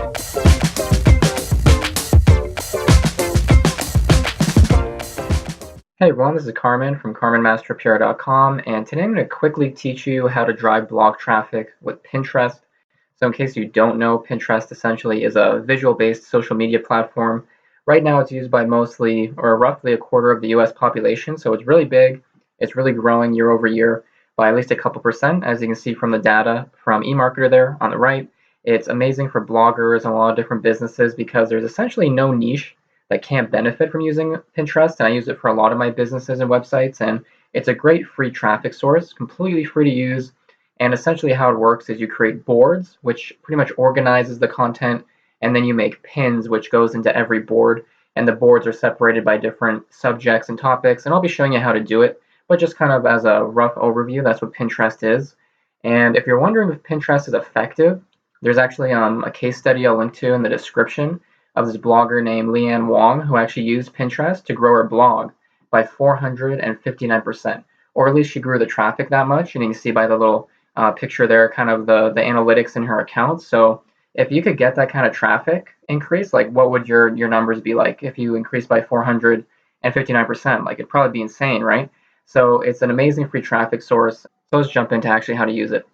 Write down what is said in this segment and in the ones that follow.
Hey everyone, this is Carmen from CarmenMasterPR.com, and today I'm going to quickly teach you how to drive blog traffic with Pinterest. So in case you don't know, Pinterest essentially is a visual-based social media platform. Right now it's used by mostly, or roughly, a quarter of the US population, so it's really big. It's really growing year over year by at least a couple percent, as you can see from the data from eMarketer there on the right. It's amazing for bloggers and a lot of different businesses because there's essentially no niche that can't benefit from using Pinterest, and I use it for a lot of my businesses and websites, and it's a great free traffic source, completely free to use. And essentially how it works is you create boards, which pretty much organizes the content, and then you make pins, which goes into every board, and the boards are separated by different subjects and topics, and I'll be showing you how to do it, but just kind of as a rough overview, that's what Pinterest is. And if you're wondering if Pinterest is effective, there's actually a case study I'll link to in the description of this blogger named Leanne Wong, who actually used Pinterest to grow her blog by 459%, or at least she grew the traffic that much. And you can see by the little picture there, kind of the analytics in her account. So if you could get that kind of traffic increase, like what would your numbers be like if you increase by 459%? Like it'd probably be insane, right? So it's an amazing free traffic source. So let's jump into actually how to use it.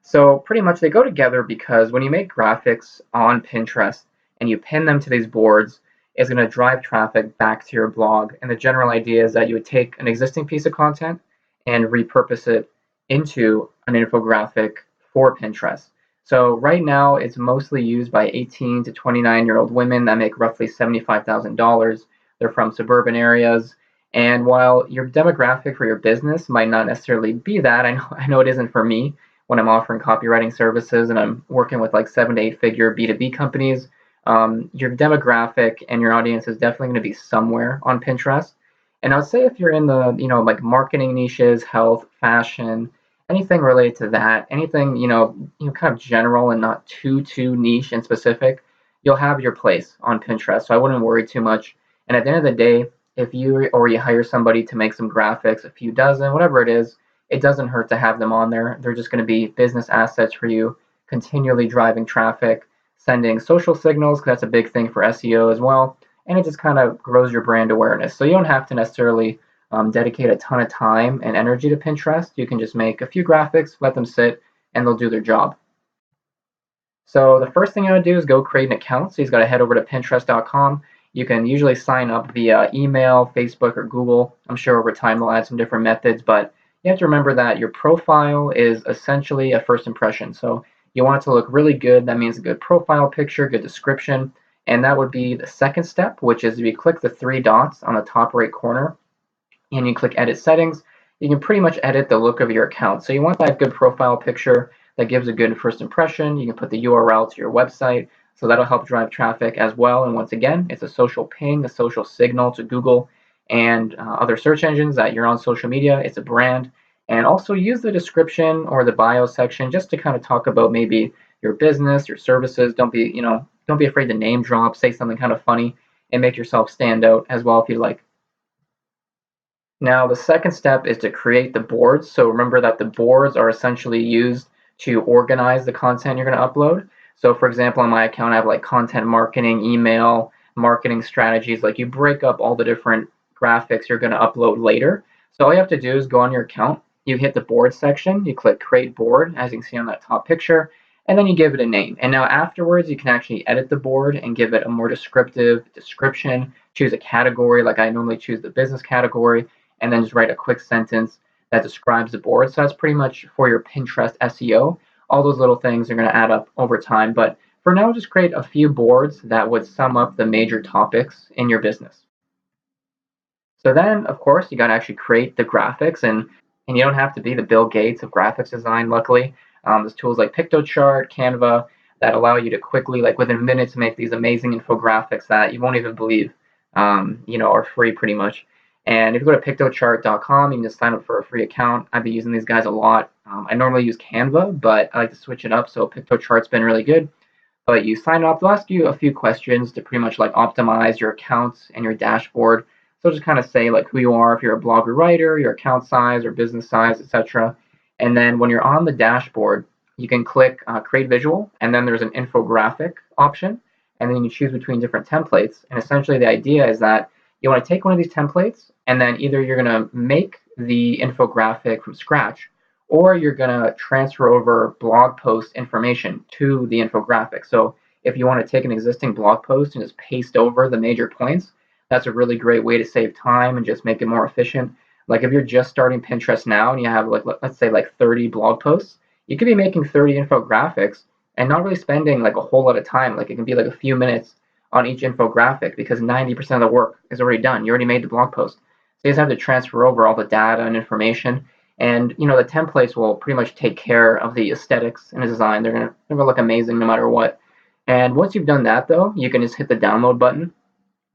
So pretty much they go together because when you make graphics on Pinterest and you pin them to these boards, it's going to drive traffic back to your blog. And the general idea is that you would take an existing piece of content and repurpose it into an infographic for Pinterest. So right now it's mostly used by 18 to 29-year-old women that make roughly $75,000. They're from suburban areas. And while your demographic for your business might not necessarily be that, I know it isn't for me when I'm offering copywriting services and I'm working with like 7 to 8 figure B2B companies, your demographic and your audience is definitely going to be somewhere on Pinterest. And I would say if you're in the, like marketing niches, health, fashion, anything related to that, anything, kind of general and not too niche and specific, you'll have your place on Pinterest. So I wouldn't worry too much. And at the end of the day, if you hire somebody to make some graphics, a few dozen, whatever it is, it doesn't hurt to have them on there. They're just going to be business assets for you, continually driving traffic, sending social signals, because that's a big thing for SEO as well. And it just kind of grows your brand awareness. So you don't have to necessarily dedicate a ton of time and energy to Pinterest. You can just make a few graphics, let them sit, and they'll do their job. So the first thing you want to do is go create an account. So you've got to head over to Pinterest.com. You can usually sign up via email, Facebook, or Google. I'm sure over time they'll add some different methods, but you have to remember that your profile is essentially a first impression. So you want it to look really good. That means a good profile picture, good description. And that would be the second step, which is if you click the 3 dots on the top right corner and you click edit settings, you can pretty much edit the look of your account. So you want that good profile picture that gives a good first impression. You can put the URL to your website. So that'll help drive traffic as well. And once again, it's a social ping, a social signal to Google and other search engines that you're on social media. It's a brand. And also use the description or the bio section just to kind of talk about maybe your business, your services. Don't be afraid to name drop, say something kind of funny, and make yourself stand out as well if you like. Now the second step is to create the boards. So remember that the boards are essentially used to organize the content you're going to upload. So for example, on my account, I have like content marketing, email, marketing strategies. Like you break up all the different graphics you're going to upload later. So all you have to do is go on your account, you hit the board section, you click create board, as you can see on that top picture, and then you give it a name. And now afterwards, you can actually edit the board and give it a more descriptive description, choose a category, like I normally choose the business category, and then just write a quick sentence that describes the board. So that's pretty much for your Pinterest SEO. All those little things are going to add up over time. But for now, just create a few boards that would sum up the major topics in your business. So then, of course, you got to actually create the graphics, and you don't have to be the Bill Gates of graphics design, luckily. There's tools like Piktochart, Canva, that allow you to quickly, like within minutes, make these amazing infographics that you won't even believe, are free pretty much. And if you go to Piktochart.com, you can just sign up for a free account. I've been using these guys a lot. I normally use Canva, but I like to switch it up, so Piktochart's been really good. But you sign up, they'll ask you a few questions to pretty much like optimize your accounts and your dashboard. So just kind of say like who you are, if you're a blogger writer, your account size or business size, etc. And then when you're on the dashboard, you can click create visual, and then there's an infographic option, and then you choose between different templates. And essentially the idea is that you want to take one of these templates, and then either you're going to make the infographic from scratch, or you're going to transfer over blog post information to the infographic. So if you want to take an existing blog post and just paste over the major points, that's a really great way to save time and just make it more efficient. Like if you're just starting Pinterest now and you have like, let's say like 30 blog posts, you could be making 30 infographics and not really spending like a whole lot of time. Like it can be like a few minutes on each infographic because 90% of the work is already done. You already made the blog post. So you just have to transfer over all the data and information. And you know, the templates will pretty much take care of the aesthetics and the design. They're gonna look amazing no matter what. And once you've done that though, you can just hit the download button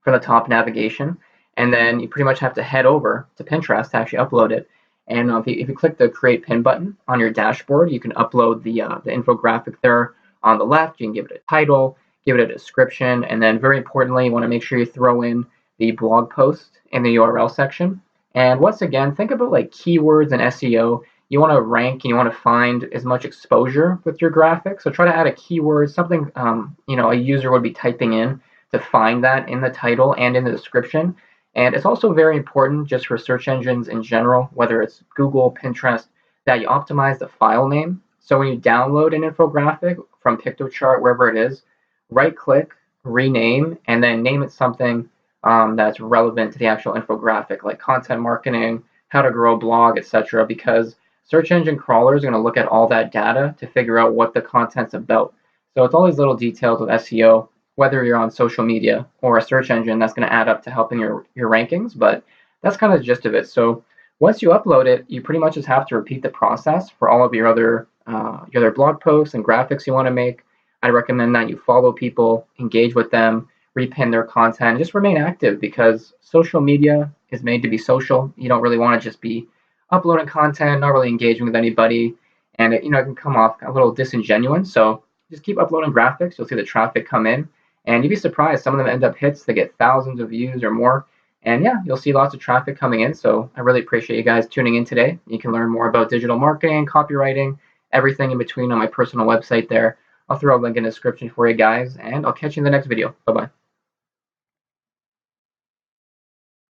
for the top navigation, and then you pretty much have to head over to Pinterest to actually upload it. And if you click the create pin button on your dashboard, you can upload the infographic there on the left. You can give it a title, give it a description, and then very importantly, you want to make sure you throw in the blog post in the URL section. And once again, think about like keywords and SEO. You want to rank and you want to find as much exposure with your graphic. So try to add a keyword, something a user would be typing in to find that in the title and in the description. And it's also very important just for search engines in general, whether it's Google, Pinterest, that you optimize the file name. So when you download an infographic from Piktochart, wherever it is, right click, rename, and then name it something that's relevant to the actual infographic, like content marketing, how to grow a blog, etc. Because search engine crawlers are going to look at all that data to figure out what the content's about. So it's all these little details with SEO, whether you're on social media or a search engine, that's going to add up to helping your rankings. But that's kind of the gist of it. So once you upload it, you pretty much just have to repeat the process for all of your other blog posts and graphics you want to make. I recommend that you follow people, engage with them, repin their content, just remain active, because social media is made to be social. You don't really want to just be uploading content, not really engaging with anybody, and it can come off a little disingenuous. So just keep uploading graphics. You'll see the traffic come in, and you'd be surprised. Some of them end up hits. They get thousands of views or more. And yeah, you'll see lots of traffic coming in. So I really appreciate you guys tuning in today. You can learn more about digital marketing, copywriting, everything in between on my personal website there. I'll throw a link in the description for you guys, and I'll catch you in the next video. Bye-bye.